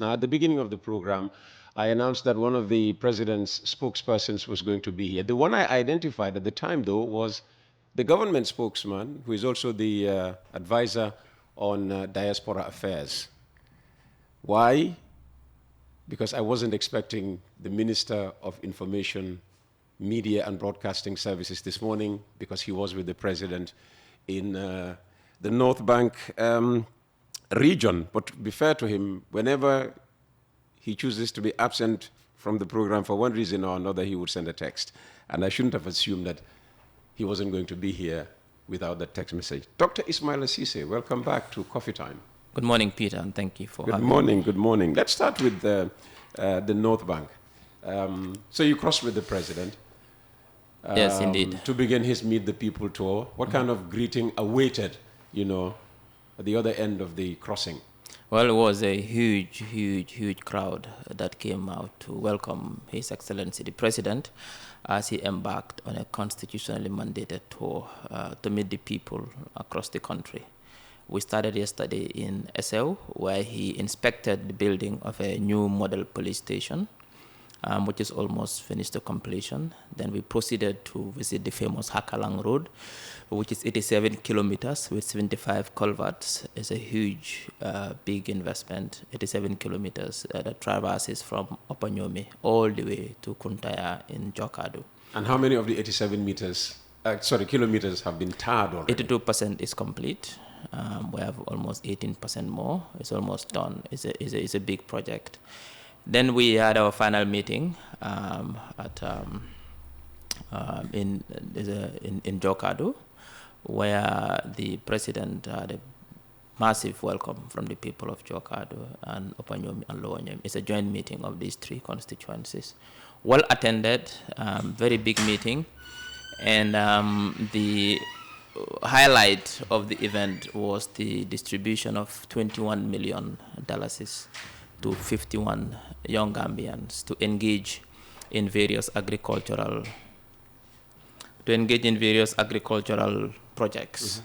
Now, at the beginning of the program, I announced that one of the president's spokespersons was going to be here. The one I identified at the time, though, was the government spokesman, who is also the advisor on diaspora affairs. Why? Because I wasn't expecting the Minister of Information, Media and Broadcasting Services this morning, because he was with the president in the North Bank region. But to be fair to him, whenever he chooses to be absent from the program for one reason or another, he would send a text. And I shouldn't have assumed that he wasn't going to be here without that text message. Dr. Ismaila Ceesay, welcome back to Coffee Time. Good morning, Peter, and thank you for having me. Good morning. Let's start with the North Bank. So you crossed with the president. Yes, indeed. To begin his Meet the People tour. What kind of greeting awaited, at the other end of the crossing? Well, it was a huge crowd that came out to welcome His Excellency the President as he embarked on a constitutionally mandated tour to meet the people across the country. We started yesterday in Esau, where he inspected the building of a new model police station, which is almost finished to completion. Then we proceeded to visit the famous Hakalang Road, which is 87 kilometers with 75 culverts. It's a huge, big investment, 87 kilometers that traverses from Opanyomi all the way to Kuntaya in Jokado. And how many of the 87 kilometers have been tarred already? 82% is complete. We have almost 18% more. It's almost done. It's a big project. Then we had our final meeting in Jokado, where the president had a massive welcome from the people of Jokado and Opanyomi and Lowonyem. It's a joint meeting of these three constituencies. Well attended, very big meeting, and the highlight of the event was the distribution of $21 million to 51 young Gambians to engage in various agricultural projects.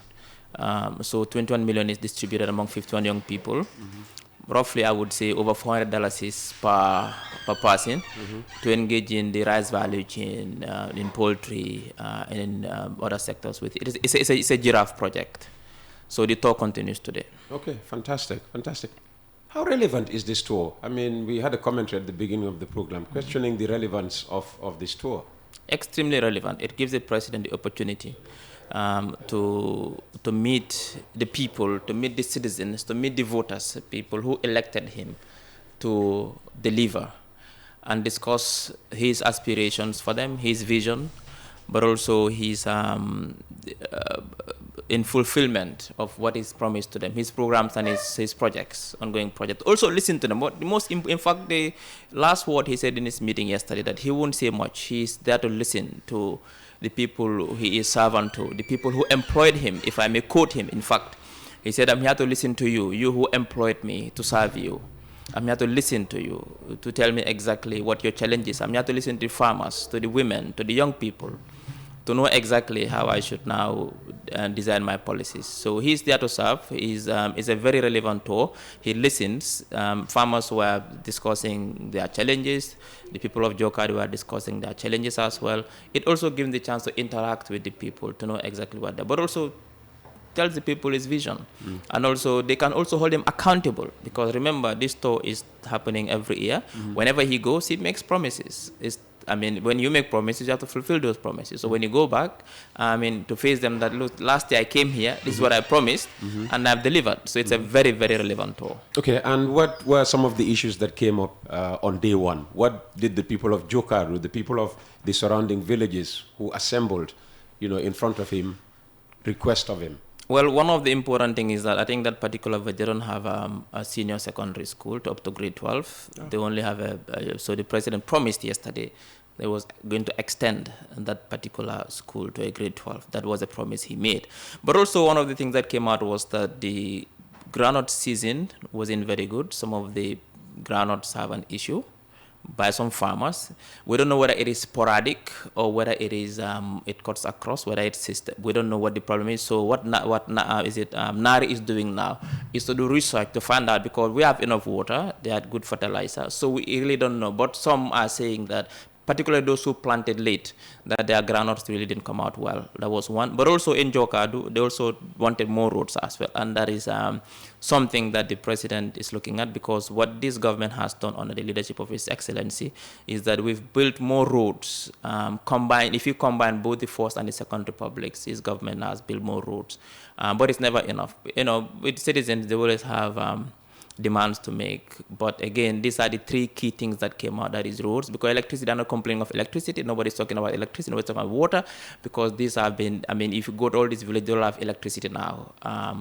Mm-hmm. So 21 million is distributed among 51 young people. Mm-hmm. Roughly, I would say over $400 per person, mm-hmm, to engage in the rice value chain, in poultry, and in other sectors. It's a giraffe project. So the tour continues today. Okay, fantastic. How relevant is this tour? I mean, we had a commentary at the beginning of the program questioning the relevance of this tour. Extremely relevant. It gives the president the opportunity to meet the people, to meet the citizens, to meet the voters, people who elected him to deliver and discuss his aspirations for them, his vision, but also his in fulfillment of what is promised to them, his programs and his projects, ongoing projects. Also listen to them. In fact, the last word he said in his meeting yesterday, that he won't say much. He's there to listen to the people he is servant to, the people who employed him, if I may quote him. In fact, he said, I'm here to listen to you, you who employed me to serve you. I'm here to listen to you, to tell me exactly what your challenge is. I'm here to listen to the farmers, to the women, to the young people, to know exactly how I should now design my policies. So he's there to serve. It's a very relevant tour. He listens. Farmers were discussing their challenges. The people of Jokari were discussing their challenges as well. It also gives them the chance to interact with the people, to know exactly what they're, but also tells the people his vision. And also they can also hold him accountable, because remember, this tour is happening every year. Whenever he goes, he makes promises. When you make promises, you have to fulfill those promises. So when you go back, to face them that, look, last year I came here, this is what I promised, and I've delivered. So it's a very, very relevant tour. Okay, and what were some of the issues that came up on day one? What did the people of Jokaru, the people of the surrounding villages who assembled, in front of him, request of him? Well, one of the important things is that I think that particular they don't have a senior secondary school up to grade 12. Oh. They only have so the president promised yesterday they was going to extend that particular school to a grade 12. That was a promise he made. But also one of the things that came out was that the groundnut season wasn't very good. Some of the groundnuts have an issue by some farmers. We don't know whether it is sporadic or whether it is it cuts across, whether it's system. We don't know what the problem is. So what NARI is doing now is to do research to find out, because we have enough water, they had good fertilizer, so we really don't know. But some are saying that, particularly those who planted late, that their groundnuts really didn't come out well. That was one. But also in Jokadu, they also wanted more roads as well. And that is something that the president is looking at, because what this government has done under the leadership of His Excellency is that we've built more roads. If you combine both the First and the Second Republics, his government has built more roads. But it's never enough. With citizens, they always have demands to make. But again, these are the three key things that came out. That is roads, because electricity, they're not complaining of electricity. Nobody's talking about electricity, nobody's talking about water, because these have been, if you go to all these villages, they all have electricity now.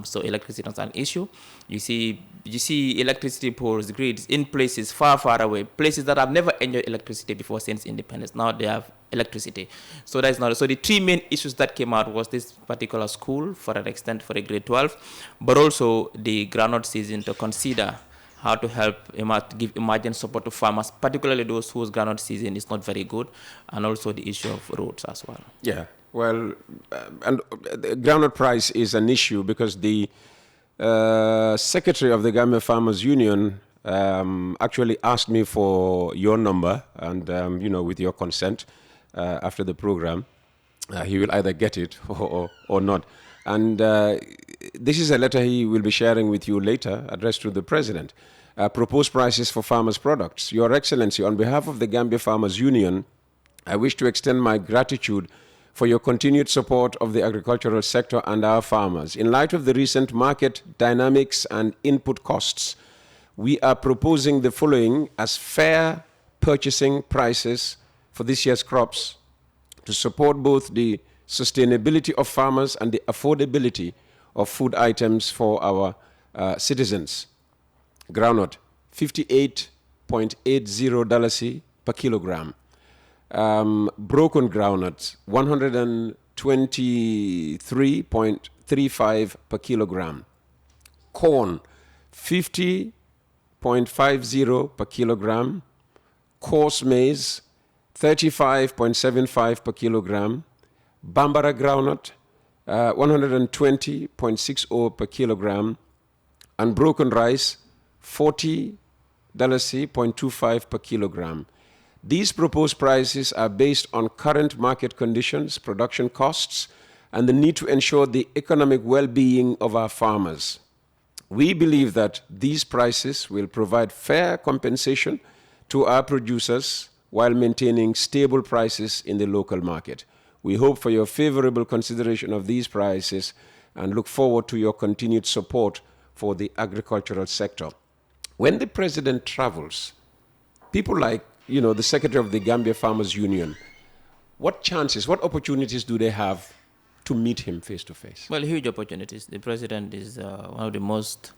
So electricity is not an issue. You see electricity poles, grids in places far, far away, places that have never enjoyed electricity before since independence. Now they have electricity. So that's not. So the three main issues that came out was this particular school, for an extent, for a grade 12, but also the groundnut season, to consider how to help give emergent support to farmers, particularly those whose groundnut season is not very good, and also the issue of roads as well. Yeah, well, and the groundnut price is an issue, because the secretary of the Gambia Farmers Union actually asked me for your number, and with your consent, after the program, he will either get it or not. And this is a letter he will be sharing with you later, addressed to the president. Proposed prices for farmers' products. Your Excellency, on behalf of the Gambia Farmers Union, I wish to extend my gratitude for your continued support of the agricultural sector and our farmers. In light of the recent market dynamics and input costs, we are proposing the following as fair purchasing prices for this year's crops to support both the sustainability of farmers and the affordability of food items for our citizens. Groundnut, $58.80 per kilogram. Broken groundnuts, $123.35 per kilogram. Corn, $50.50 per kilogram. Coarse maize, $35.75 per kilogram. Bambara groundnut, $120.60 per kilogram. Unbroken rice, $40.25 per kilogram. These proposed prices are based on current market conditions, production costs, and the need to ensure the economic well-being of our farmers. We believe that these prices will provide fair compensation to our producers while maintaining stable prices in the local market. We hope for your favorable consideration of these prices and look forward to your continued support for the agricultural sector. When the president travels, people like, the secretary of the Gambia Farmers Union, what chances, what opportunities do they have to meet him face to face? Well, huge opportunities. The president is one of the most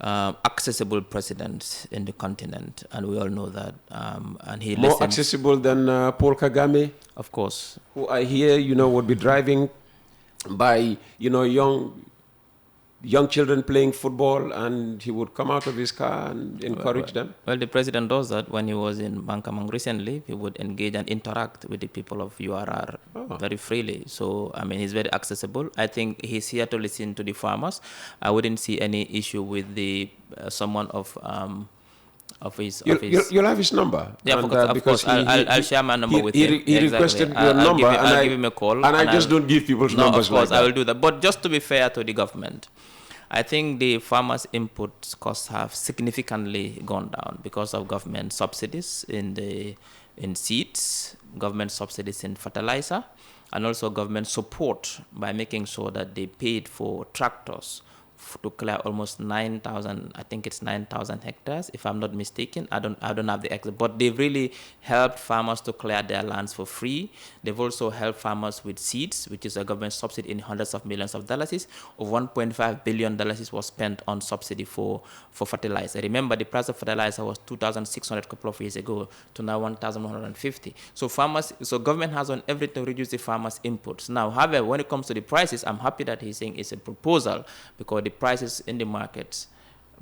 accessible presidents in the continent, and we all know that. And he more listens. Accessible than Paul Kagame, of course, who I hear, would be driving by, young children playing football, and he would come out of his car and encourage them. Well, the president does that. When he was in Bankamang recently, he would engage and interact with the people of URR very freely. So, he's very accessible. I think he's here to listen to the farmers. I wouldn't see any issue with the someone of his. You'll have his number. Yeah, and, of course. I'll share my number with him. He requested your number, I'll give him a call. And I just don't give people's numbers. Of course, like that. I will do that. But just to be fair to the government, I think the farmers' input costs have significantly gone down because of government subsidies in seeds, government subsidies in fertilizer, and also government support by making sure that they paid for tractors to clear almost 9,000, I think it's 9,000 hectares, if I'm not mistaken. I don't have the exact, but they've really helped farmers to clear their lands for free. They've also helped farmers with seeds, which is a government subsidy in hundreds of millions of dollars. Of $1.5 billion was spent on subsidy for fertilizer. Remember, the price of fertilizer was $2,600 a couple of years ago to now $1,150. So government has done everything to reduce the farmers' inputs. Now, however, when it comes to the prices, I'm happy that he's saying it's a proposal, because the prices in the markets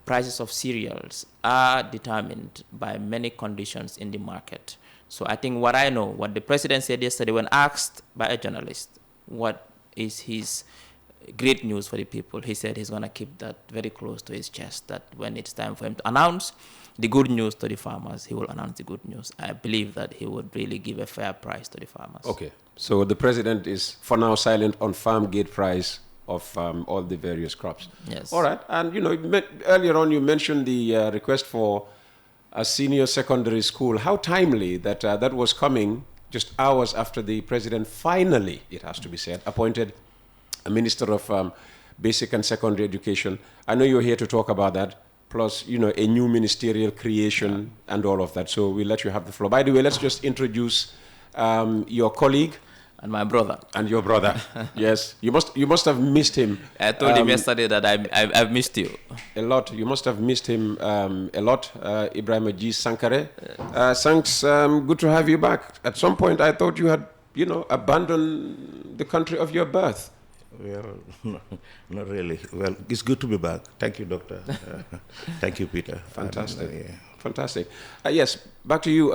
prices of cereals are determined by many conditions in the market. So I think what I know, what the president said yesterday when asked by a journalist, what is his great news for the people, he said he's going to keep that very close to his chest, that when it's time for him to announce the good news to the farmers, he will announce the good news. I believe that he would really give a fair price to the farmers. Okay. So the president is for now silent on farm gate price of all the various crops. Yes. All right. And, earlier on you mentioned the request for a senior secondary school. How timely that that was coming just hours after the president finally, it has to be said, appointed a minister of basic and secondary education. I know you're here to talk about that, plus, a new ministerial creation and all of that. So we'll let you have the floor. By the way, let's just introduce your colleague. And my brother. And your brother. Yes. You must have missed him. I told him yesterday that I've missed you. A lot. You must have missed him a lot. Ebrima G. Sankareh. Thanks. Good to have you back. At some point, I thought you had, abandoned the country of your birth. Well, no, not really. Well, it's good to be back. Thank you, Doctor. Thank you, Peter. Fantastic. Yeah. Fantastic. Yes, back to you.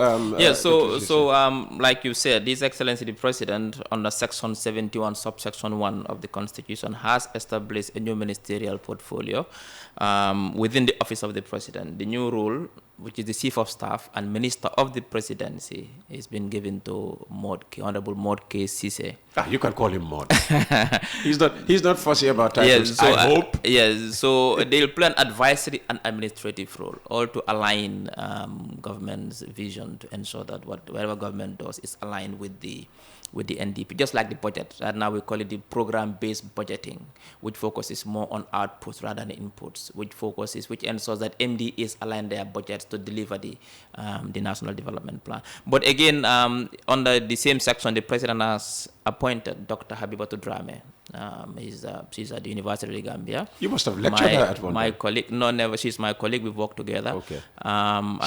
Like you said, His Excellency the President, under Section 71, subsection 1 of the Constitution, has established a new ministerial portfolio within the office of the President. The new role, which is the Chief of Staff and Minister of the Presidency, is been given to Honorable Ceesay. You can call him Maud. He's not fussy about titles. Yes, so I hope. Yes, so they'll play an advisory and administrative role, all to align government's vision to ensure that whatever government does is aligned with the NDP, just like the budget. Right now we call it the program-based budgeting, which focuses more on outputs rather than inputs, which ensures that MDs align their budgets to deliver the National Development Plan. But again, under the same section, the President has appointed Dr. Habibatu Drame. She's at the University of the Gambia. You must have lectured her at one My time. colleague, no, never. She's my colleague. We've worked together. Okay.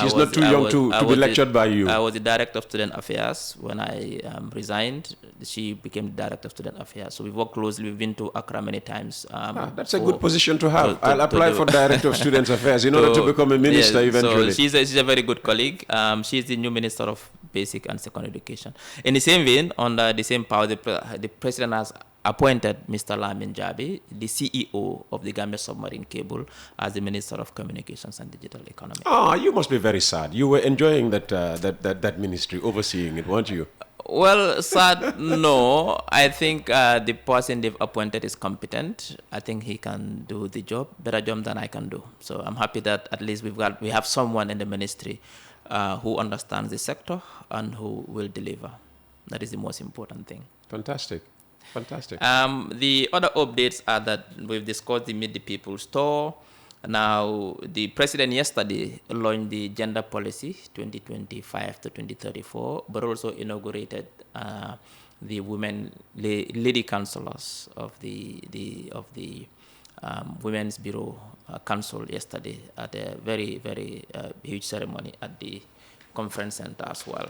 She's not too young to be lectured by you. I was the Director of Student Affairs. When I resigned, she became the Director of Student Affairs. So we've worked closely. We've been to Accra many times. That's a good position to have. I'll apply for Director of Student Affairs in order to become a minister eventually. So she's a very good colleague. She's the new Minister of Basic and Secondary Education. In the same vein, under the same power, the President has appointed Mr. Lamin Jabi, the CEO of the Gambia Submarine Cable, as the Minister of Communications and Digital Economy. You must be very sad. You were enjoying that ministry, overseeing it, weren't you? Well, sad, no. I think the person they've appointed is competent. I think he can do the job, better job than I can do. So I'm happy that at least we have someone in the ministry who understands the sector and who will deliver. That is the most important thing. Fantastic. Fantastic. The other updates are that we've discussed the Meet the People store. Now, the president yesterday launched the gender policy 2025 to 2034, but also inaugurated the lady councillors of the Women's Bureau Council yesterday at a very, very huge ceremony at the conference center as well.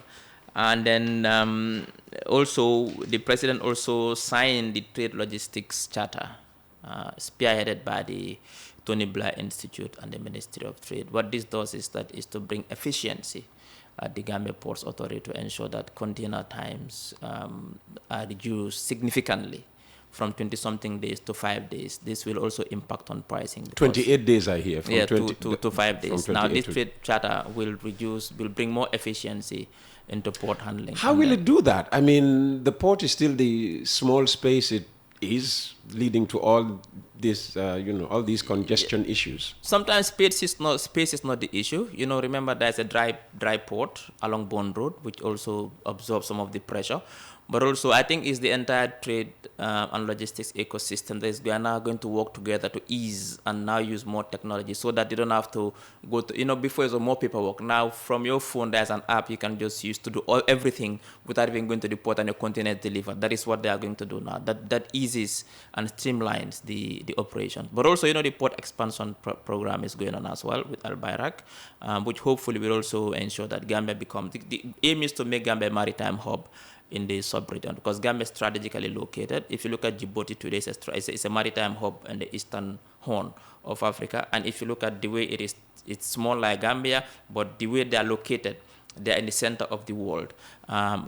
And then also, the president also signed the Trade Logistics Charter, spearheaded by the Tony Blair Institute and the Ministry of Trade. What this does is to bring efficiency at the Gambia Ports Authority to ensure that container times are reduced significantly from 20-something days to 5 days. This will also impact on pricing. 28 days, I hear. From 20 to 5 days. Now, this trade charter will bring more efficiency into port handling. How will it do that? I mean, the port is still the small space it is, leading to all this, all these congestion issues. Sometimes space is not the issue. Remember there's a dry port along Bond Road, which also absorbs some of the pressure. But also, I think it's the entire trade and logistics ecosystem that we are now going to work together to ease and now use more technology so that you don't have to go to, before it was more paperwork. Now, from your phone, there's an app you can just use to do everything without even going to the port and your container is delivered. That is what they are going to do now. That eases and streamlines the operation. But also, the port expansion program is going on as well with Al Bayrak, which hopefully will also ensure that Gambia becomes, the aim is to make Gambia a maritime hub in the sub-region, because Gambia is strategically located. If you look at Djibouti today, it's a maritime hub in the eastern Horn of Africa. And if you look at the way it's small like Gambia, but the way they are located, they are in the center of the world.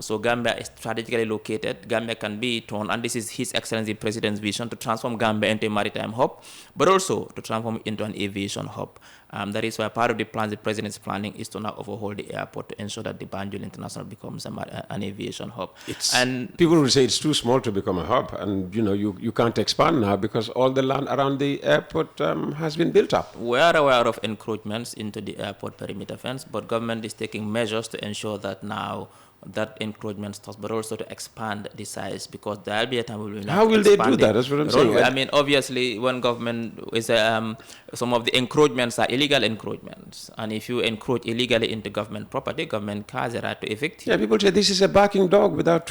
So Gambia is strategically located. Gambia can be torn, and this is His Excellency President's vision, to transform Gambia into a maritime hub, but also to transform it into an aviation hub. That is why part of the plans the President is planning is to now overhaul the airport to ensure that the Banjul International becomes an aviation hub. And people will say it's too small to become a hub, and you can't expand now because all the land around the airport has been built up. We are aware of encroachments into the airport perimeter fence, but government is taking measures to ensure that now that encroachment stops, but also to expand the size, because there will be a time we will. How will they do that? That's what I'm saying. I mean, obviously, when government is some of the encroachments are illegal encroachments, and if you encroach illegally into government property, government has a right to evict you. Yeah, people say this is a barking dog without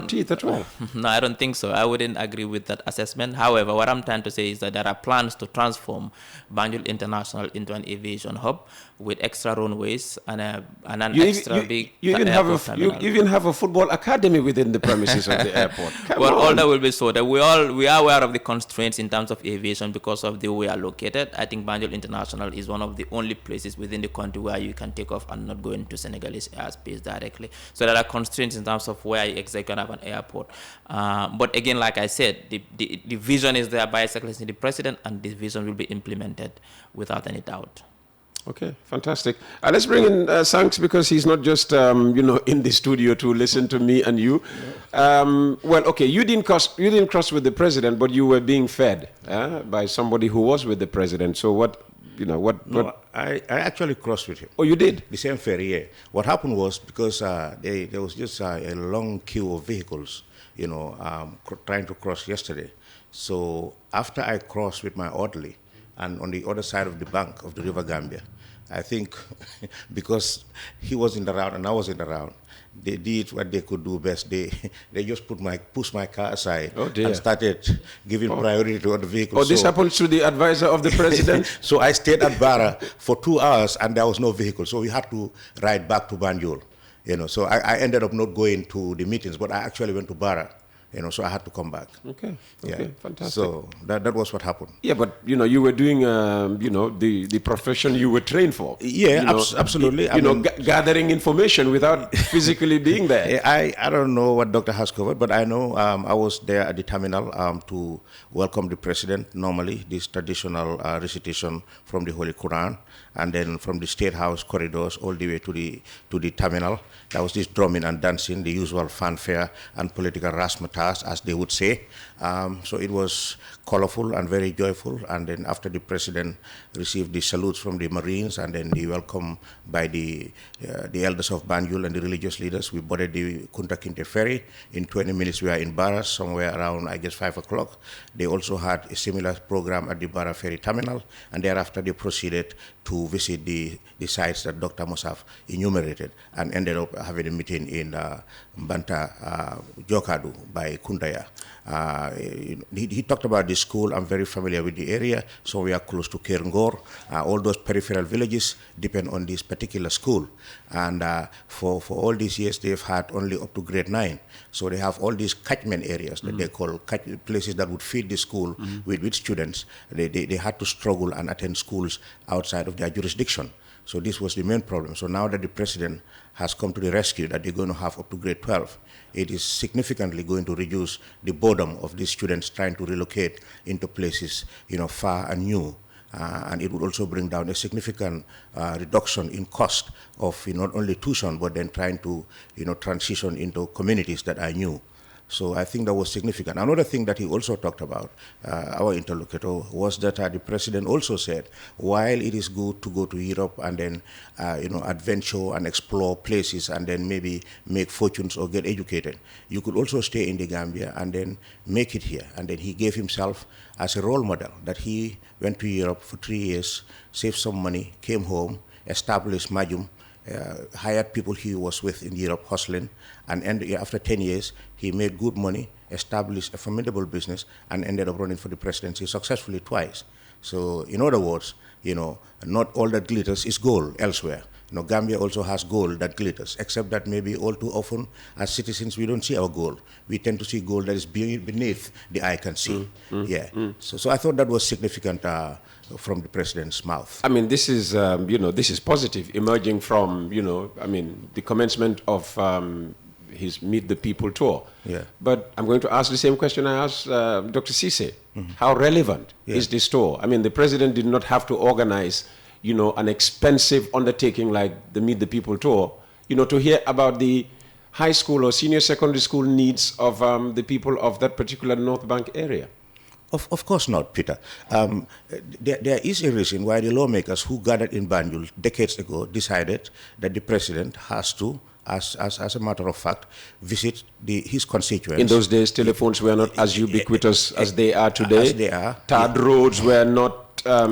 teeth at all. No, I don't think so. I wouldn't agree with that assessment. However, what I'm trying to say is that there are plans to transform Banjul International into an aviation hub with extra runways and an big airport terminal. You even have a football academy within the premises of the airport. Well, all that will be so that we are aware of the constraints in terms of aviation because of the way we are located. I think Banjul International is one of the only places within the country where you can take off and not go into Senegalese airspace directly. So there are constraints in terms of where you exactly can have an airport. But again, like I said, the vision is there by His Excellency the President, and this vision will be implemented without any doubt. Okay, fantastic. Let's bring in Sanks, because he's not just in the studio to listen to me and you. Well, okay, you didn't cross with the president, but you were being fed by somebody who was with the president. So what? No, I actually crossed with him. Oh, you did? The same ferry, yeah. What happened was, because there was just a long queue of vehicles, trying to cross yesterday. So after I crossed with my orderly, and on the other side of the bank of the River Gambia, I think because he was in the round and I was in the round, they did what they could do best. They just pushed my car aside and started giving priority to other vehicles. Oh, this happens to the advisor of the president? So I stayed at Barra for 2 hours and there was no vehicle. So we had to ride back to Banjul. So I ended up not going to the meetings, but I actually went to Barra. So I had to come back. Okay, fantastic. So that was what happened. Yeah, but you were doing the profession you were trained for. Yeah, absolutely. Gathering information without physically being there. I don't know what Doctor has covered, but I know I was there at the terminal to welcome the president. Normally, this traditional recitation from the Holy Quran, and then from the State House corridors all the way to the terminal. There was this drumming and dancing, the usual fanfare and political razzmatazz, as they would say. So it was colorful and very joyful. And then after the president received the salutes from the Marines and then the welcome by the elders of Banjul and the religious leaders, we boarded the Kunta Kinte ferry. In 20 minutes, we are in Barra, somewhere around, 5 o'clock. They also had a similar program at the Barra ferry terminal. And thereafter, they proceeded to visit the sites that Dr. Mosaf enumerated and ended up having a meeting in Banta Jokadu by Kundaya. He talked about the school. I'm very familiar with the area, so we are close to Kerngor. All those peripheral villages depend on this particular school. And for all these years, they've had only up to grade 9. So they have all these catchment areas that they call places that would feed the school with students. They had to struggle and attend schools outside of their jurisdiction. So this was the main problem. So now that the president has come to the rescue, that they're going to have up to grade 12, it is significantly going to reduce the boredom of these students trying to relocate into places, far and new. And it would also bring down a significant reduction in cost of not only tuition, but then trying to, transition into communities that are new. So I think that was significant. Another thing that he also talked about, our interlocutor, was that the president also said, while it is good to go to Europe and then, adventure and explore places and then maybe make fortunes or get educated, you could also stay in the Gambia and then make it here. And then he gave himself as a role model that he went to Europe for 3 years, saved some money, came home, established Majum, hired people he was with in Europe hustling, and after 10 years, he made good money, established a formidable business, and ended up running for the presidency successfully twice. So, in other words, not all that glitters is gold elsewhere. Gambia also has gold that glitters, except that maybe all too often as citizens we don't see our gold. We tend to see gold that is beneath the eye can see. So I thought that was significant from the president's mouth. I mean, this is, this is positive, emerging from, the commencement of his Meet the People tour. Yeah. But I'm going to ask the same question I asked Dr. Ceesay. How relevant is this tour? I mean, the president did not have to organize, an expensive undertaking like the Meet the People tour, to hear about the high school or senior secondary school needs of the people of that particular North Bank area. Of course not, Peter. There is a reason why the lawmakers who gathered in Banjul decades ago decided that the president has to, as a matter of fact, visit his constituents. In those days, telephones were not as ubiquitous as they are today. As they are. Tarred roads were not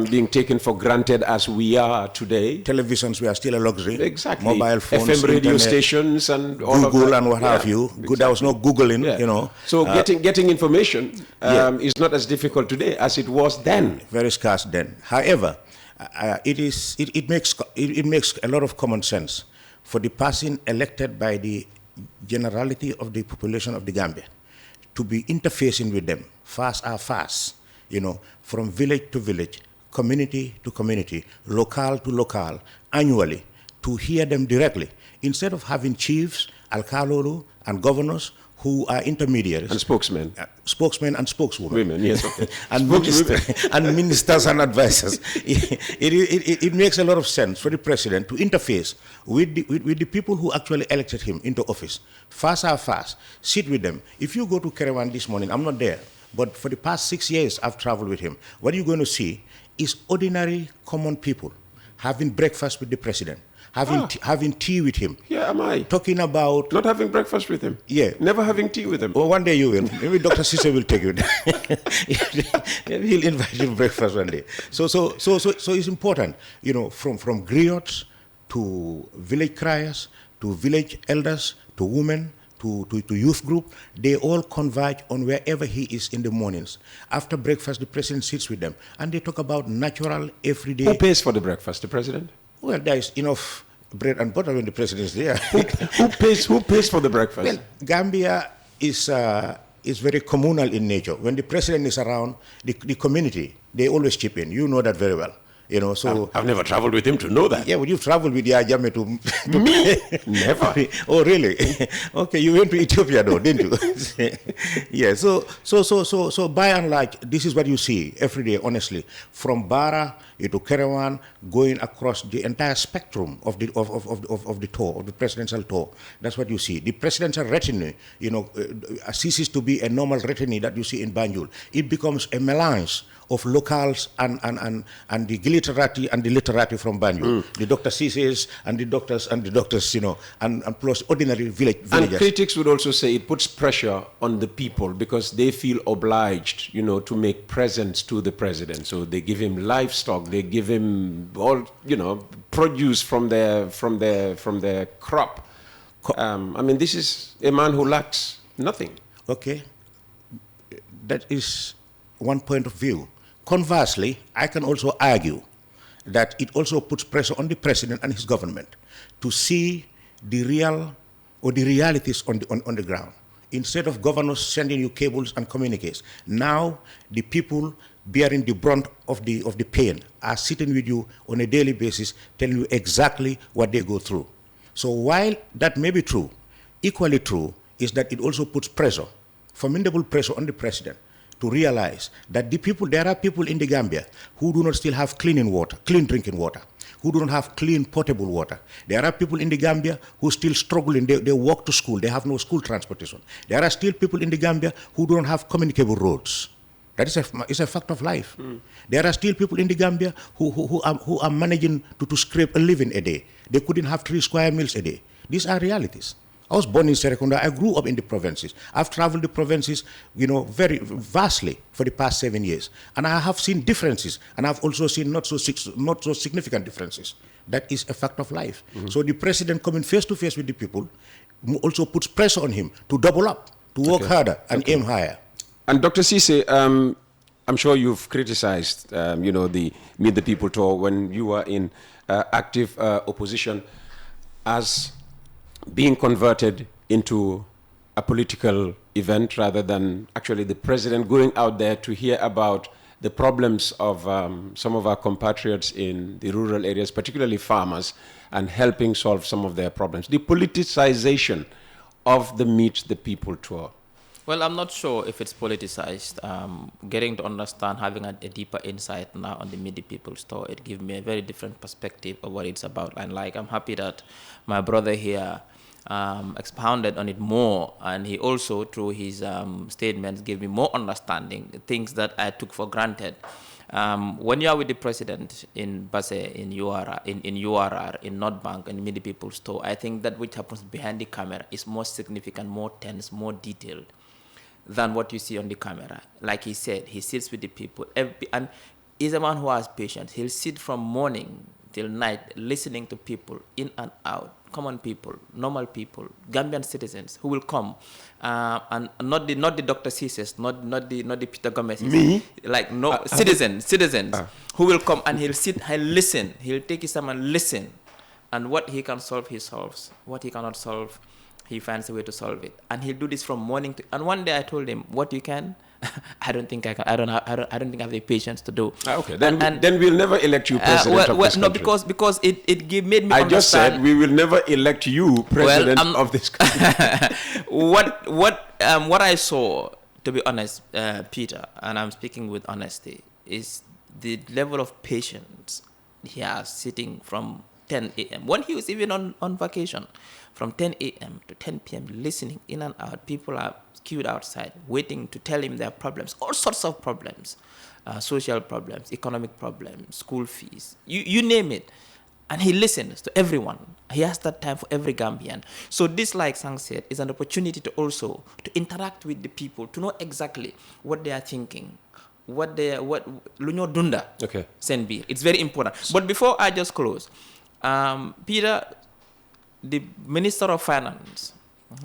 being taken for granted as we are today. Televisions were still a luxury. Exactly. Mobile phones, FM radio internet, stations, and all of Google that. and what have you. Exactly. There was no Googling, So getting information is not as difficult today as it was then. Very scarce then. However, it makes a lot of common sense for the person elected by the generality of the population of the Gambia to be interfacing with them fast, from village to village, community to community, locale to locale, annually, to hear them directly, instead of having chiefs, alcalolo, and governors who are intermediaries. And spokesmen. Spokesmen and spokeswomen. Women, yes, okay. and ministers and advisors. It makes a lot of sense for the president to interface with the people who actually elected him into office. Fast, sit with them. If you go to Kerewan this morning, I'm not there, but for the past 6 years I've traveled with him. What you're going to see is ordinary, common people having breakfast with the president, having tea with him. Yeah, am I? Talking about... Not having breakfast with him? Yeah. Never having tea with him? Well, one day you will. Maybe Dr. Ceesay will take you there. Maybe he'll invite you to breakfast one day. So it's important, from griots to village criers, to village elders, to women, to youth group, they all converge on wherever he is in the mornings. After breakfast, the president sits with them, and they talk about natural, everyday... Who pays for the breakfast, the president? Well, there is enough bread and butter when the president is there. Who pays for the breakfast? Well, Gambia is very communal in nature. When the president is around, the community, they always chip in. You know that very well. So I've never traveled with him to know that. Yeah, well, you've traveled with Yaya Jammeh to me? Never. Oh, really? Okay, you went to Ethiopia though, didn't you? Yeah. So by and large, this is what you see every day. Honestly, from Bara to Kerewan, going across the entire spectrum of the tour, of the presidential tour. That's what you see. The presidential retinue, ceases to be a normal retinue that you see in Banjul. It becomes a melange of locals and the glitterati and the literati from Banjul. The Dr. Ceesays and the doctors, and plus ordinary villagers. And critics would also say it puts pressure on the people because they feel obliged, to make presents to the president. So they give him livestock, they give him all, produce from their crop. This is a man who lacks nothing. Okay, that is one point of view. Conversely, I can also argue that it also puts pressure on the president and his government to see the real or the realities on the ground. Instead of governors sending you cables and communiques, now the people bearing the brunt of the pain are sitting with you on a daily basis, telling you exactly what they go through. So while that may be true, equally true is that it also puts pressure, formidable pressure on the president to realize that there are people in the Gambia who do not still have clean drinking water, who do not have clean potable water. There are people in the Gambia who still struggling. They walk to school. They have no school transportation. There are still people in the Gambia who don't have communicable roads. That is a fact of life. There are still people in the Gambia who are managing to scrape a living a day. They couldn't have 3 square meals a day. These are realities. I was born in Serekunda. I grew up in the provinces. I've traveled the provinces, very vastly for the past 7 years. And I have seen differences. And I've also seen not so significant differences. That is a fact of life. So the president coming face to face with the people also puts pressure on him to double up, to work harder and aim higher. And Dr. Ceesay, I'm sure you've criticized, the Meet the People tour when you were in active opposition as being converted into a political event rather than actually the president going out there to hear about the problems of some of our compatriots in the rural areas, particularly farmers, and helping solve some of their problems. The politicization of the Meet the People tour. Well, I'm not sure if it's politicized. Getting to understand, having a deeper insight now on the Meet the People tour, it gives me a very different perspective of what it's about. And I'm happy that my brother here expounded on it more, and he also, through his statements, gave me more understanding, things that I took for granted. When you are with the president in Basse, in URR, in North Bank, and Meet the People store, I think that which happens behind the camera is more significant, more tense, more detailed than what you see on the camera. Like he said, he sits with the people, and he's a man who has patience. He'll sit from morning till night listening to people in and out, common people, normal people, Gambian citizens who will come, and not the Dr. Ceesay, not the Peter Gomez. Me? Citizens who will come, and he'll sit, he'll listen, he'll take his time and listen, and what he can solve, he solves. What he cannot solve, he finds a way to solve it, and he'll do this from morning to. And one day I told him, "What you can." I don't think I can. I don't think I have the patience to do. Okay, then we'll never elect you president of this country. No, because it made me. I just said we will never elect you president of this country. What I saw, to be honest, Peter, and I'm speaking with honesty, is the level of patience he has sitting from 10 a.m. when he was even on vacation, from 10 a.m. to 10 p.m. listening in and out. People are queued outside, waiting to tell him their problems, all sorts of problems, social problems, economic problems, school fees, you name it. And he listens to everyone. He has that time for every Gambian. So this, like Sang said, is an opportunity to also to interact with the people, to know exactly what they are thinking, what Lunyo Dunda, okay, Senbir. It's very important. But before I just close, Peter, the Minister of Finance,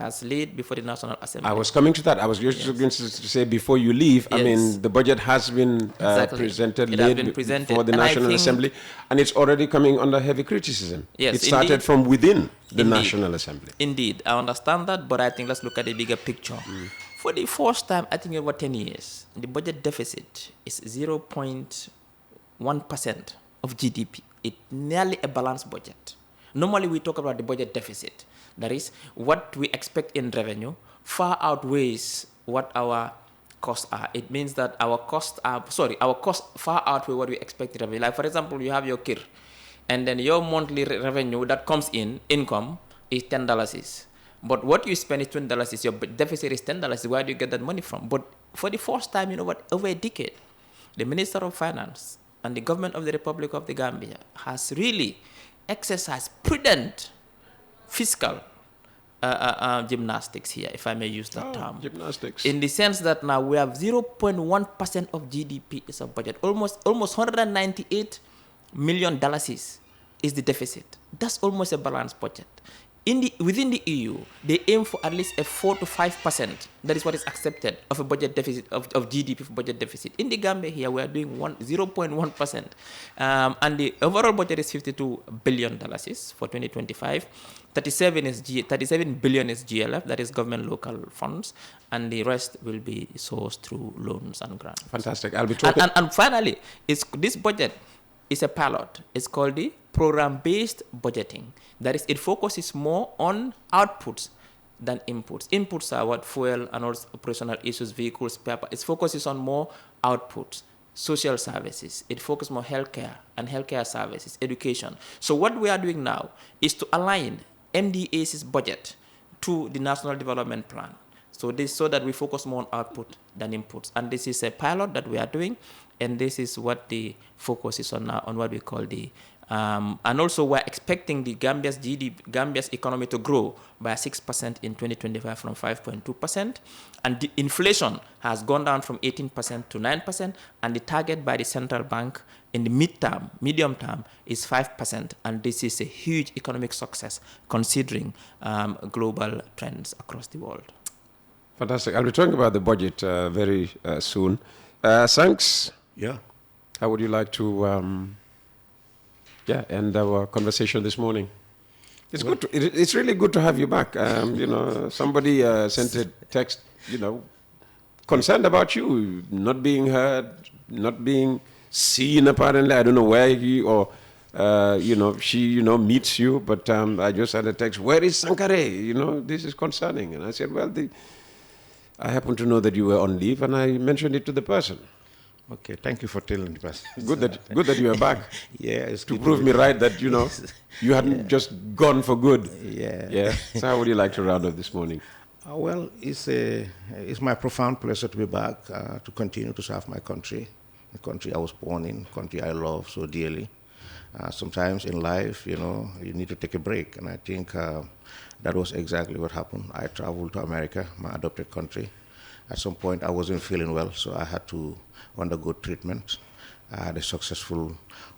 has laid before the National Assembly. I was coming to that. I was just going to say before you leave, I mean, the budget has been presented, before the National Assembly, and it's already coming under heavy criticism. Yes, it started from within the National Assembly. Indeed, I understand that, but I think let's look at the bigger picture. For the first time, I think over 10 years, the budget deficit is 0.1% of GDP. It's nearly a balanced budget. Normally, we talk about the budget deficit. That is, what we expect in revenue far outweighs what our costs are. It means that our costs far outweigh what we expect in revenue. Like, for example, you have your KIR, and then your monthly revenue that comes in, income, is $10. But what you spend is $20. Your deficit is $10. Where do you get that money from? But for the first time, over a decade, the Minister of Finance and the government of the Republic of the Gambia has really exercised prudent fiscal gymnastics here, if I may use that term. Gymnastics. In the sense that now we have 0.1% of GDP is a budget. Almost $198 million is the deficit. That's almost a balanced budget. Within the EU, they aim for at least a 4 to 5%. That is what is accepted of a budget deficit of GDP for budget deficit. In the Gambia here, we are doing 0.1%, and the overall budget is $52 billion for 2025. 37 billion is GLF, that is government local funds, and the rest will be sourced through loans and grants. Fantastic. I'll be talking. And finally, this budget is a pilot. It's called the program-based budgeting. That is, it focuses more on outputs than inputs. Inputs are what fuel and also operational issues, vehicles, paper. It focuses on more outputs, social services. It focuses more healthcare and healthcare services, education. So what we are doing now is to align MDA's budget to the National Development Plan. So that we focus more on output than inputs. And this is a pilot that we are doing, and this is what the focus is on now, on what we call the and also we're expecting the Gambia's economy to grow by 6% in 2025 from 5.2%, and the inflation has gone down from 18% to 9%, and the target by the central bank in the medium term is 5%, and this is a huge economic success considering global trends across the world. Fantastic. I'll be talking about the budget very soon. Thanks. Yeah. How would you like to end our conversation this morning? It's good. It's really good to have you back. Somebody sent a text, concerned about you not being heard, not being seen. Apparently, I don't know where he or she meets you. But I just had a text. Where is Sankareh? This is concerning. And I said, well, I happen to know that you were on leave, and I mentioned it to the person. Okay, thank you for telling the person. Good that you are back. Yeah, it's to good prove me right that you hadn't just gone for good. Yeah. Yeah. So how would you like to round up this morning? Well, it's my profound pleasure to be back, to continue to serve my country, the country I was born in, country I love so dearly. Sometimes in life, you need to take a break, and I think that was exactly what happened. I traveled to America, my adopted country. At some point, I wasn't feeling well, so I had to undergo treatment. I had a successful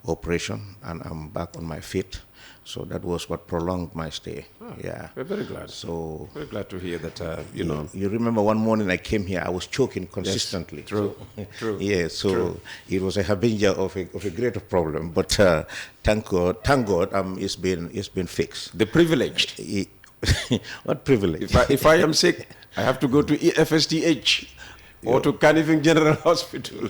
operation, and I'm back on my feet. So that was what prolonged my stay. Yeah. We're very glad. So very glad to hear that. You remember one morning I came here, I was choking consistently. Yes, true. So, True. Yeah. So true. It was a harbinger of a greater problem. But thank God, it's been fixed. The privileged. What privilege? If I am sick, I have to go to FSTH or to Caniving General Hospital.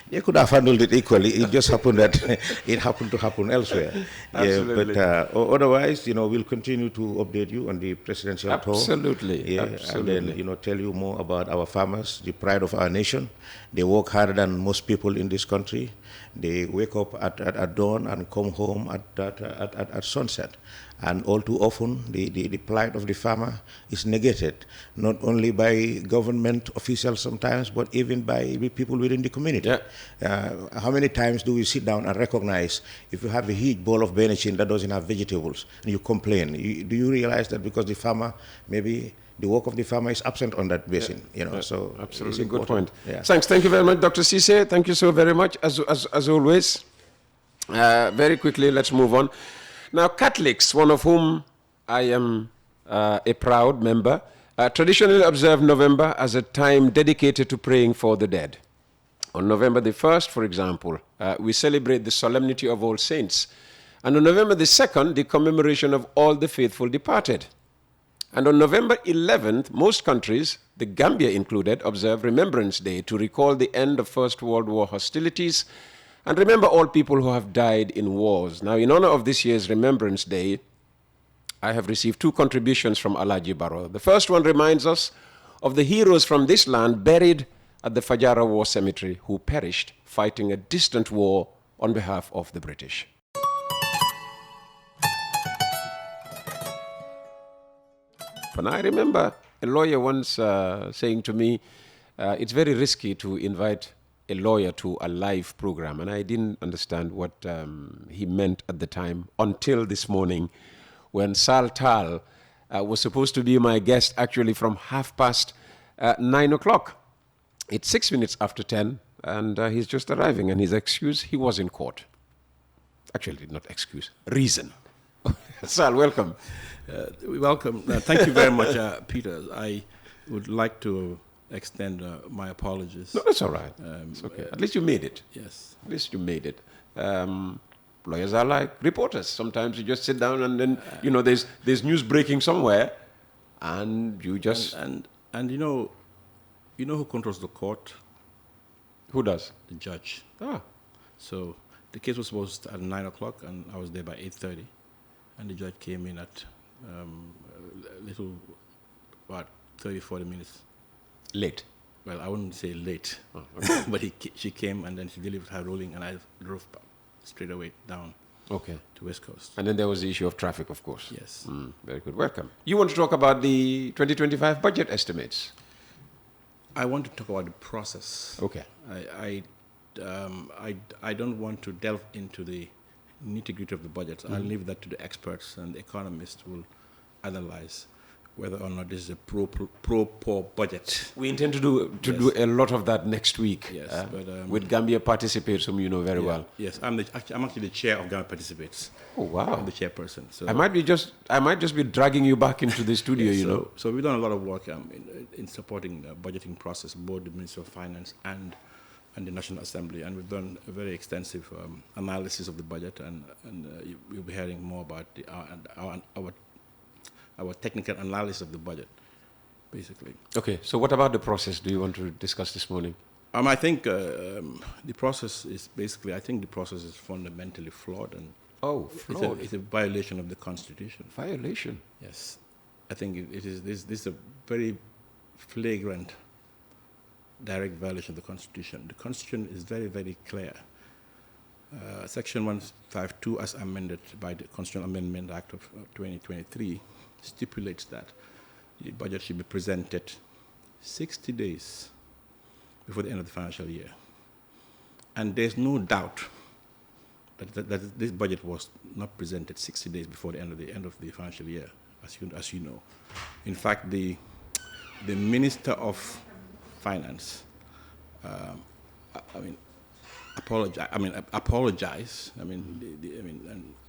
They could have handled it equally. It just happened that it happened to happen elsewhere. Absolutely. Yeah, but otherwise, we'll continue to update you on the presidential tour. Absolutely. Yeah, Absolutely. and then tell you more about our farmers, the pride of our nation. They work harder than most people in this country. They wake up at dawn and come home at sunset. And all too often, the plight of the farmer is negated, not only by government officials sometimes, but even by people within the community. Yeah. How many times do we sit down and recognize if you have a huge bowl of benachin that doesn't have vegetables, and you complain? Do you realize that because the farmer, maybe the work of the farmer is absent on that basin? So absolutely good point. Yeah. Thanks. Thank you very much, Dr. Ceesay. Thank you so very much, as always. Very quickly, let's move on. Now, Catholics, one of whom I am a proud member, traditionally observe November as a time dedicated to praying for the dead. On November the 1st, for example, we celebrate the Solemnity of All Saints. And on November the 2nd, the commemoration of all the faithful departed. And on November 11th, most countries, the Gambia included, observe Remembrance Day to recall the end of First World War hostilities and remember all people who have died in wars. Now, in honor of this year's Remembrance Day, I have received 2 contributions from Alaji Barrow. The first one reminds us of the heroes from this land buried at the Fajara War Cemetery who perished fighting a distant war on behalf of the British. And I remember a lawyer once saying to me, it's very risky to invite a lawyer to a live program. And I didn't understand what he meant at the time until this morning when Salieu Taal was supposed to be my guest actually from 9:30 o'clock. It's 6 minutes after 10 and he's just arriving, and his excuse, he was in court. Actually, not excuse, reason. Sal, welcome. Welcome. Thank you very much, Peter. I would like to extend my apologies. No, that's all right. It's okay. At least you made it. Yes. At least you made it. Lawyers are like reporters. Sometimes you just sit down and then, there's news breaking somewhere and you just... And you know who controls the court? Who does? The judge. Ah. So the case was supposed to start at 9 o'clock and I was there by 8:30. And the judge came in at a little, 30, 40 minutes. Late. Well, I wouldn't say late, Oh, okay. but she came and then she delivered her ruling, and I drove straight away down Okay. to West Coast. And then there was the issue of traffic, of course. Yes. Very good. Welcome. You want to talk about the 2025 budget estimates? I want to talk about the process. Okay. I don't want to delve into the nitty-gritty of the budget. I'll leave that to the experts, and the economists will analyze whether or not this is a pro-poor budget. We intend to do a lot of that next week. Yes, but, with Gambia Participates, whom you know very well. Yes, I'm actually the chair of Gambia Participates. Oh wow! I'm the chairperson. So I might just be dragging you back into the studio. Yeah, so we've done a lot of work in supporting the budgeting process, both the Ministry of Finance and and the National Assembly, and we've done a very extensive analysis of the budget, and you'll be hearing more about our technical analysis of the budget, basically. Okay, so what about the process do you want to discuss this morning? I think the process is basically, I think the process is fundamentally flawed, and flawed. it's a violation of the Constitution. Violation? Yes. I think it is this is a very flagrant, direct violation of the Constitution. The Constitution is very, very clear. Section 152, as amended by the Constitutional Amendment Act of 2023, stipulates that the budget should be presented 60 days before the end of the financial year. And there's no doubt that this budget was not presented 60 days before the end of the financial year, as you know. In fact, the Minister of Finance, apologized. And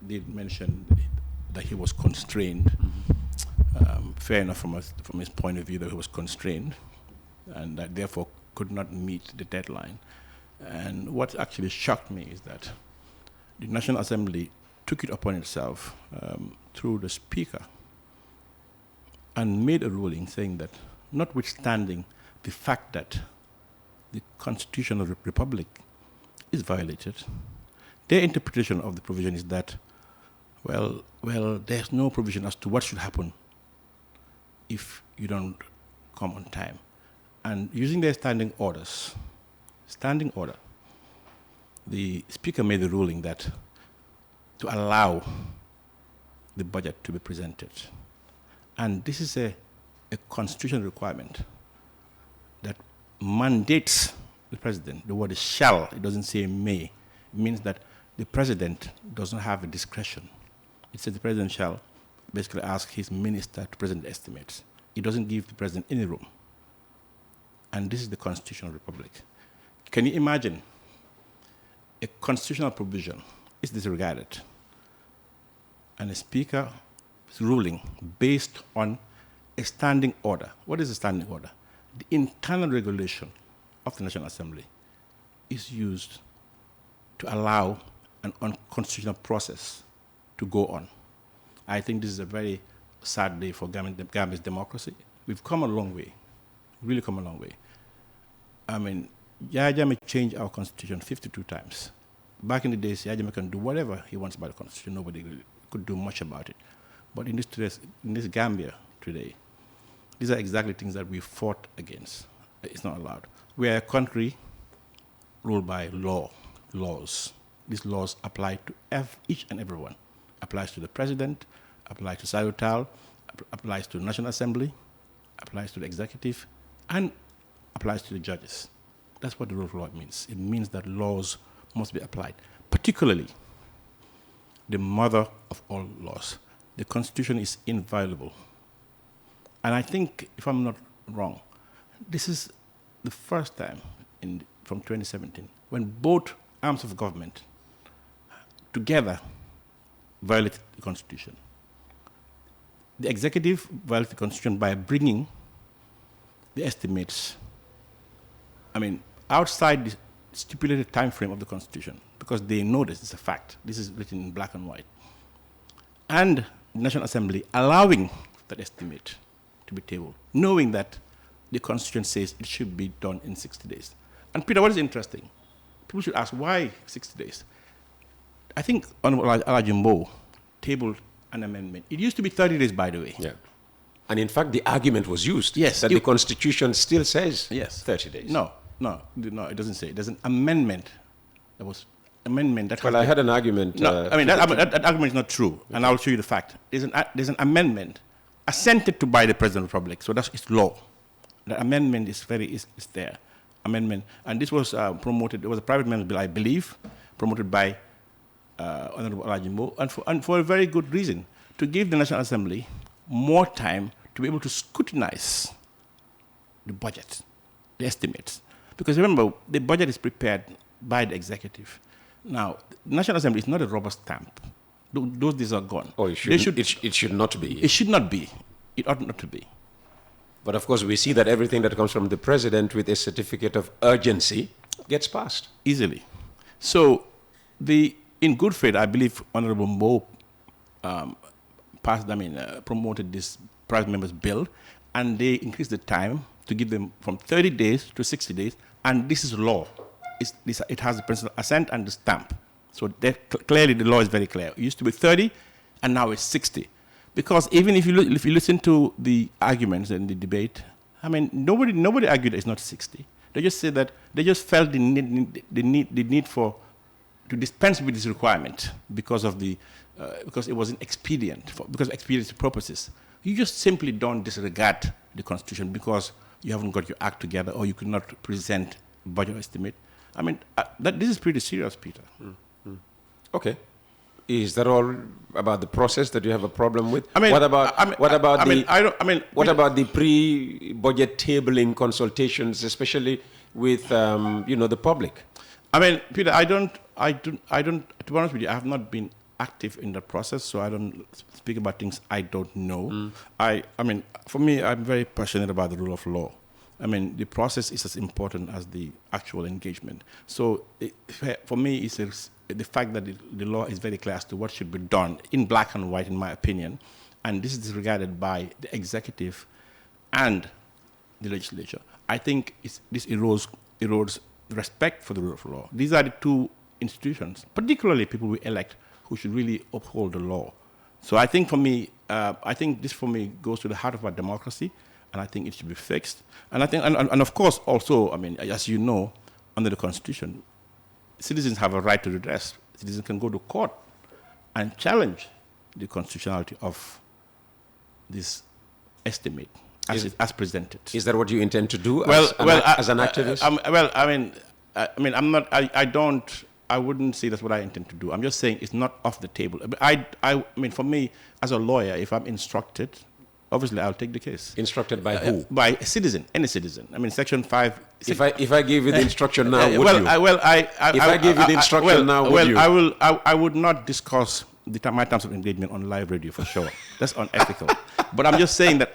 did mention that he was constrained. Fair enough from his point of view that he was constrained, and that therefore could not meet the deadline. And what actually shocked me is that the National Assembly took it upon itself through the Speaker and made a ruling saying that, notwithstanding the fact that the Constitution of the Republic is violated, their interpretation of the provision is that, well, there's no provision as to what should happen if you don't come on time. And using their standing order, the Speaker made the ruling that to allow the budget to be presented. And this is a constitutional requirement that mandates the President. The word is shall, it doesn't say may. It means that the President doesn't have a discretion. It says the President shall basically ask his minister to present the estimates. It doesn't give the President any room. And this is the Constitutional Republic. Can you imagine a constitutional provision is disregarded and a Speaker's ruling based on a standing order? What is a standing order? The internal regulation of the National Assembly is used to allow an unconstitutional process to go on. I think this is a very sad day for Gambia's democracy. We've come a long way, really come a long way. I mean, Yahya Jammeh changed our constitution 52 times. Back in the days, Yahya Jammeh can do whatever he wants about the constitution. Nobody really could do much about it. But in this Gambia today, these are exactly things that we fought against. It's not allowed. We are a country ruled by laws. These laws apply to each and everyone. Applies to the President, applies to Salieu Taal, applies to the National Assembly, applies to the executive, and applies to the judges. That's what the rule of law means. It means that laws must be applied, particularly the mother of all laws. The Constitution is inviolable. And I think, if I'm not wrong, this is the first time from 2017 when both arms of government together violated the Constitution. The executive violated the Constitution by bringing the estimates, outside the stipulated time frame of the Constitution, because they know this is a fact. This is written in black and white. And the National Assembly allowing that estimate to be tabled, knowing that the Constitution says it should be done in 60 days. And Peter, what is interesting? People should ask, why 60 days? I think Honorable Alajimbo tabled an amendment. It used to be 30 days, by the way. Yeah. And in fact, the argument was used that the Constitution still says 30 days. No, it doesn't say. There's an amendment. There was amendment that. Well, I had an argument. No, that argument is not true, okay. And I'll show you the fact. There's an amendment assented to by the President of the Republic, so it's law. The amendment is there. Amendment, and this was promoted. It was a private member's bill, I believe, promoted by Honorable Alajimbo, and for a very good reason, to give the National Assembly more time to be able to scrutinize the budget, the estimates. Because remember, the budget is prepared by the executive. Now, the National Assembly is not a rubber stamp. Those days are gone. Oh, it should not be. It should not be. It ought not to be. But of course, we see that everything that comes from the President with a certificate of urgency gets passed. Easily. So, in good faith, I believe Honorable Mo promoted this private members bill, and they increased the time to give them from 30 days to 60 days, and this is law. It has the president's assent and the stamp. So clearly the law is very clear. It used to be 30, and now it's 60. Because even if you listen to the arguments in the debate, I mean, nobody argued that it's not 60. They just said that they just felt the need to dispense with this requirement because it wasn't expedient, because of expediency purposes. You just simply don't disregard the Constitution because you haven't got your act together or you could not present a budget estimate. I mean, this is pretty serious, Peter. Okay. Is that all about the process that you have a problem with? I mean, what about the pre-budget tabling consultations, especially with the public? I mean, Peter, I don't. To be honest with you, I have not been active in that process, so I don't speak about things I don't know. I mean, for me, I'm very passionate about the rule of law. I mean, the process is as important as the actual engagement. So, for me, it's the fact that the law is very clear as to what should be done in black and white, in my opinion, and this is disregarded by the executive and the legislature. I think this erodes respect for the rule of law. These are the two institutions, particularly people we elect, who should really uphold the law. So I think for me, this for me goes to the heart of our democracy, and I think it should be fixed. And I think, and of course, also, I mean, as you know, under the Constitution, citizens have a right to redress. Citizens can go to court and challenge the constitutionality of this estimate as presented. Is that what you intend to do as an activist? I wouldn't say that's what I intend to do. I'm just saying it's not off the table. I mean, for me, as a lawyer, if I'm instructed, obviously I'll take the case. Instructed by who? By a citizen, any citizen. I mean, Section 5. If I give you the instruction now, would you? If I give you the instruction now, would you? I would not discuss my terms of engagement on live radio for sure. That's unethical. But I'm just saying that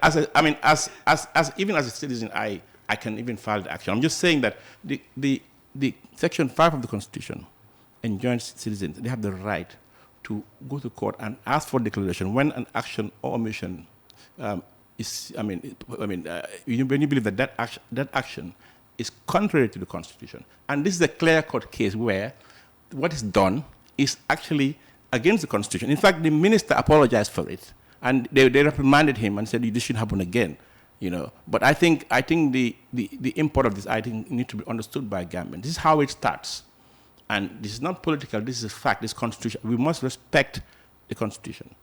even as a citizen, I can even file the action. I'm just saying that the Section 5 of the Constitution enjoins citizens, they have the right to go to court and ask for declaration when an action or omission when you believe that action is contrary to the Constitution. And this is a clear-cut case where what is done is actually against the Constitution. In fact, the minister apologized for it, and they reprimanded him and said, this shouldn't happen again. But I think the import of this, I think, needs to be understood by Gambians. This is how it starts. And this is not political, this is a fact, this Constitution. We must respect the Constitution.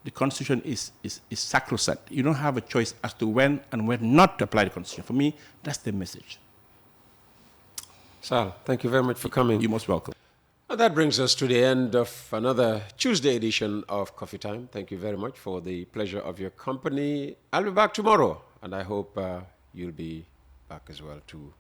The Constitution is sacrosanct. You don't have a choice as to when and when not to apply the Constitution. For me, that's the message. Sal, thank you very much for coming. You're most welcome. And that brings us to the end of another Tuesday edition of Coffee Time. Thank you very much for the pleasure of your company. I'll be back tomorrow, and I hope you'll be back as well too.